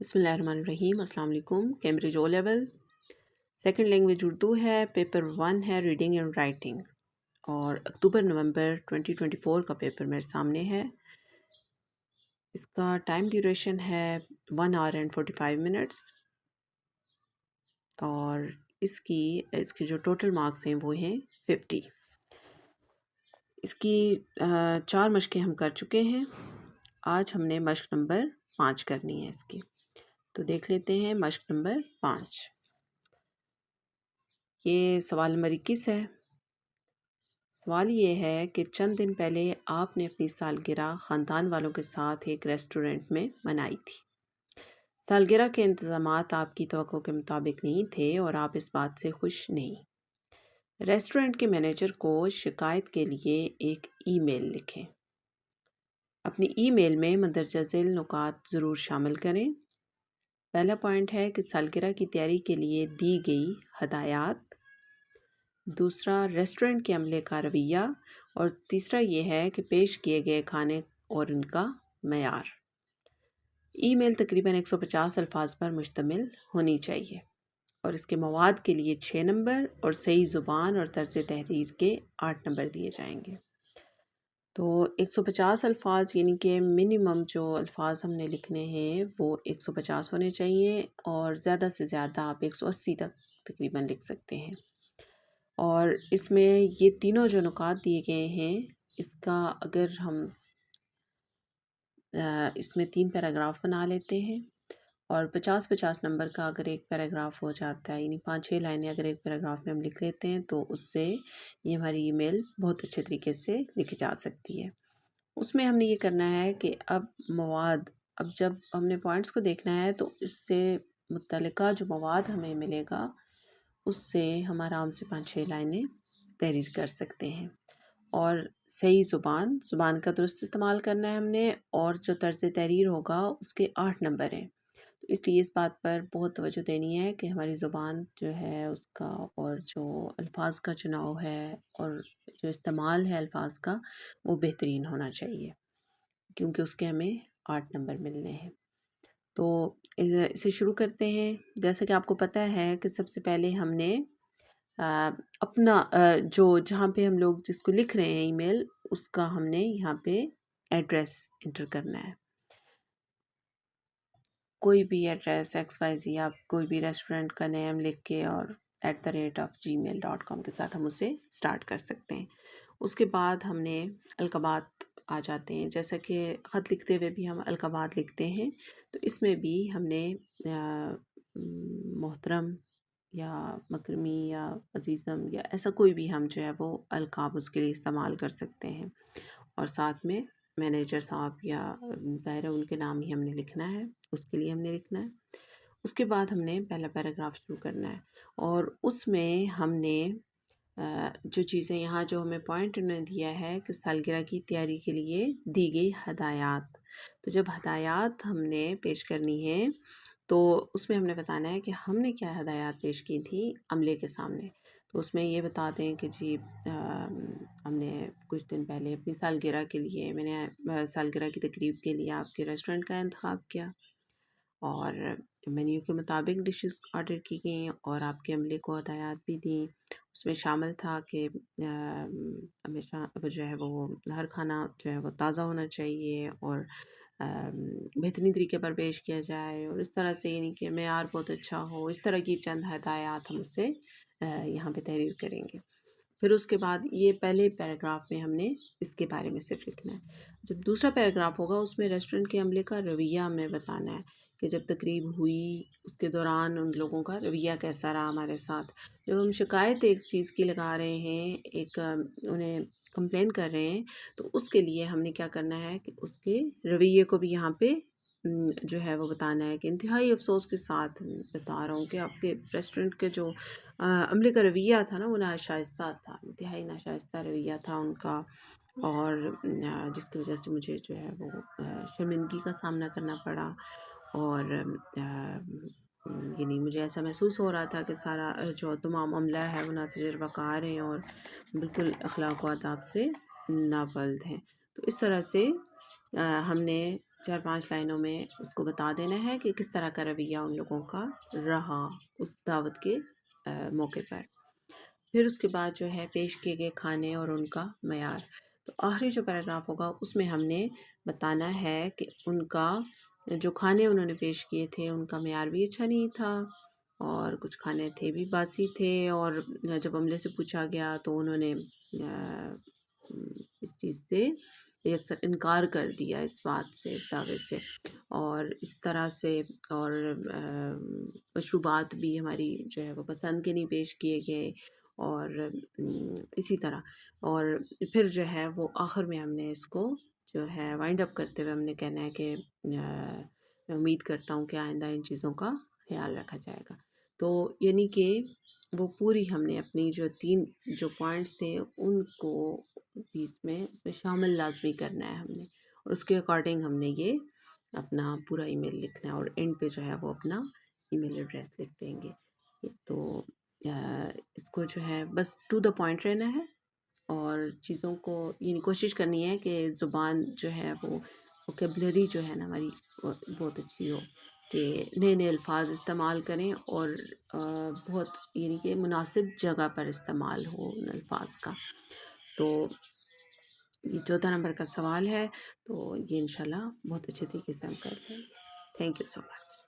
بسم اللہ الرحمن الرحیم۔ السلام علیکم۔ Cambridge O level second language Urdu ہے، پیپر 1 ہے ریڈنگ اینڈ رائٹنگ، اور اکتوبر نومبر 2024 کا پیپر میرے سامنے ہے۔ اس کا ٹائم ڈیوریشن ہے 1 hour and 45 minutes، اور اس کے جو ٹوٹل مارکس ہیں وہ ہیں 50۔ اس کی 4 مشقیں ہم کر چکے ہیں، آج ہم نے مشق نمبر 5 کرنی ہے اس کی، تو دیکھ لیتے ہیں مشق نمبر 5۔ یہ سوال نمبر 21 ہے۔ سوال یہ ہے کہ چند دن پہلے آپ نے اپنی سالگرہ خاندان والوں کے ساتھ ایک ریسٹورنٹ میں منائی تھی۔ سالگرہ کے انتظامات آپ کی توقع کے مطابق نہیں تھے اور آپ اس بات سے خوش نہیں۔ ریسٹورنٹ کے مینیجر کو شکایت کے لیے ایک ای میل لکھیں۔ اپنی ای میل میں مندرجہ ذیل نکات ضرور شامل کریں۔ پہلا پوائنٹ ہے کہ سالگرہ کی تیاری کے لیے دی گئی ہدایات، دوسرا ریسٹورنٹ کے عملے کا رویہ، اور تیسرا یہ ہے کہ پیش کیے گئے کھانے اور ان کا معیار۔ ای میل تقریباً 150 الفاظ پر مشتمل ہونی چاہیے، اور اس کے مواد کے لیے 6 نمبر اور صحیح زبان اور طرز تحریر کے 8 نمبر دیے جائیں گے۔ تو 150 الفاظ یعنی کہ منیمم جو الفاظ ہم نے لکھنے ہیں وہ 150 ہونے چاہیے، اور زیادہ سے زیادہ آپ 180 تک تقریباً لکھ سکتے ہیں۔ اور اس میں یہ تینوں جو نکات دیے گئے ہیں، اس کا اگر ہم اس میں 3 پیراگراف بنا لیتے ہیں، اور 50-50 نمبر کا اگر ایک پیراگراف ہو جاتا ہے، یعنی 5-6 لائنیں اگر ایک پیراگراف میں ہم لکھ لیتے ہیں، تو اس سے یہ ہماری ای میل بہت اچھے طریقے سے لکھی جا سکتی ہے۔ اس میں ہم نے یہ کرنا ہے کہ اب جب ہم نے پوائنٹس کو دیکھنا ہے تو اس سے متعلقہ جو مواد ہمیں ملے گا اس سے ہم آرام سے 5-6 لائنیں تحریر کر سکتے ہیں۔ اور صحیح زبان کا درست استعمال کرنا ہے ہم نے، اور جو طرز تحریر ہوگا اس کے 8 نمبر ہیں، تو اس لیے اس بات پر بہت توجہ دینی ہے کہ ہماری زبان جو ہے اس کا، اور جو الفاظ کا چناؤ ہے اور جو استعمال ہے الفاظ کا، وہ بہترین ہونا چاہیے، کیونکہ اس کے ہمیں 8 نمبر ملنے ہیں۔ تو اسے شروع کرتے ہیں۔ جیسا کہ آپ کو پتہ ہے کہ سب سے پہلے ہم نے اپنا جہاں پہ ہم لوگ جس کو لکھ رہے ہیں ای میل، اس کا ہم نے یہاں پہ ایڈریس انٹر کرنا ہے۔ کوئی بھی ایڈریس XYZ، آپ کوئی بھی ریسٹورنٹ کا نیم لکھ کے اور @gmail.com کے ساتھ ہم اسے سٹارٹ کر سکتے ہیں۔ اس کے بعد ہم نے القابات آ جاتے ہیں، جیسا کہ خط لکھتے ہوئے بھی ہم القابات لکھتے ہیں، تو اس میں بھی ہم نے محترم یا مکرمی یا عزیزم یا ایسا کوئی بھی ہم جو ہے وہ القاب اس کے لیے استعمال کر سکتے ہیں، اور ساتھ میں مینیجر صاحب یا ظاہر ہے ان کے نام ہی ہم نے لکھنا ہے، اس کے لیے ہم نے لکھنا ہے۔ اس کے بعد ہم نے پہلا پیراگراف شروع کرنا ہے، اور اس میں ہم نے جو چیزیں یہاں جو ہمیں پوائنٹ انہوں نے دیا ہے کہ سالگرہ کی تیاری کے لیے دی گئی ہدایات، تو جب ہدایات ہم نے پیش کرنی ہے تو اس میں ہم نے بتانا ہے کہ ہم نے کیا ہدایات پیش کی تھی عملے کے سامنے۔ تو اس میں یہ بتا دیں کہ جی ہم نے کچھ دن پہلے اپنی سالگرہ کے لیے، میں نے سالگرہ کی تقریب کے لیے آپ کے ریسٹورنٹ کا انتخاب کیا، اور مینیو کے مطابق ڈشز آرڈر کی گئیں، اور آپ کے عملے کو ہدایات بھی دیں۔ اس میں شامل تھا کہ ہمیشہ وہ جو ہے وہ ہر کھانا جو ہے وہ تازہ ہونا چاہیے، اور بہترین طریقے پر پیش کیا جائے، اور اس طرح سے یعنی کہ معیار بہت اچھا ہو، اس طرح کی چند ہدایات ہم اسے یہاں پہ تحریر کریں گے۔ پھر اس کے بعد یہ پہلے پیراگراف میں ہم نے اس کے بارے میں صرف لکھنا ہے۔ جب دوسرا پیراگراف ہوگا اس میں ریسٹورنٹ کے عملے کا رویہ ہم نے بتانا ہے کہ جب تقریب ہوئی اس کے دوران ان لوگوں کا رویہ کیسا رہا ہمارے ساتھ۔ جب ہم شکایت ایک چیز کی لگا رہے ہیں، ایک انہیں کمپلین کر رہے ہیں، تو اس کے لیے ہم نے کیا کرنا ہے کہ اس کے رویے کو بھی یہاں پہ جو ہے وہ بتانا ہے کہ انتہائی افسوس کے ساتھ بتا رہا ہوں کہ آپ کے ریسٹورنٹ کے جو عملے کا رویہ تھا نا، وہ ناشائستہ تھا، انتہائی ناشائستہ رویہ تھا ان کا، اور جس کی وجہ سے مجھے جو ہے وہ شرمندگی کا سامنا کرنا پڑا، اور یعنی مجھے ایسا محسوس ہو رہا تھا کہ سارا جو تمام عملہ ہے وہ ناتجربہ کار ہیں اور بالکل اخلاق و آداب سے نابلد ہیں۔ تو اس طرح سے ہم نے 4-5 لائنوں میں اس کو بتا دینا ہے کہ کس طرح کا رویہ ان لوگوں کا رہا اس دعوت کے موقع پر۔ پھر اس کے بعد جو ہے پیش کیے گئے کھانے اور ان کا معیار۔ تو آخری جو پیراگراف ہوگا اس میں ہم نے بتانا ہے کہ ان کا جو کھانے انہوں نے پیش کیے تھے ان کا معیار بھی اچھا نہیں تھا، اور کچھ کھانے تھے بھی باسی تھے، اور جب عملے سے پوچھا گیا تو انہوں نے اس چیز سے اکثر انکار کر دیا، اس بات سے، اس دعوے سے، اور اس طرح سے، اور مشروبات بھی ہماری جو ہے وہ پسند کے نہیں پیش کیے گئے، اور اسی طرح، اور پھر جو ہے وہ آخر میں ہم نے اس کو جو ہے وائنڈ اپ کرتے ہوئے ہم نے کہنا ہے کہ میں امید کرتا ہوں کہ آئندہ ان چیزوں کا خیال رکھا جائے گا۔ تو یعنی کہ وہ پوری ہم نے اپنی جو 3 جو پوائنٹس تھے ان کو اس میں شامل لازمی کرنا ہے ہم نے، اور اس کے اکارڈنگ ہم نے یہ اپنا پورا ای میل لکھنا ہے، اور اینڈ پہ جو ہے وہ اپنا ای میل ایڈریس لکھ دیں گے۔ تو اس کو جو ہے بس ٹو دا پوائنٹ رہنا ہے، اور چیزوں کو یعنی کوشش کرنی ہے کہ زبان جو ہے وہ ووکیبلری جو ہے نا ہماری بہت اچھی ہو، کہ نئے نئے الفاظ استعمال کریں، اور بہت یعنی کہ مناسب جگہ پر استعمال ہو ان الفاظ کا۔ تو یہ 14 نمبر کا سوال ہے، تو یہ انشاءاللہ بہت اچھے طریقے سے ہم کر لیں گے۔ Thank you so much.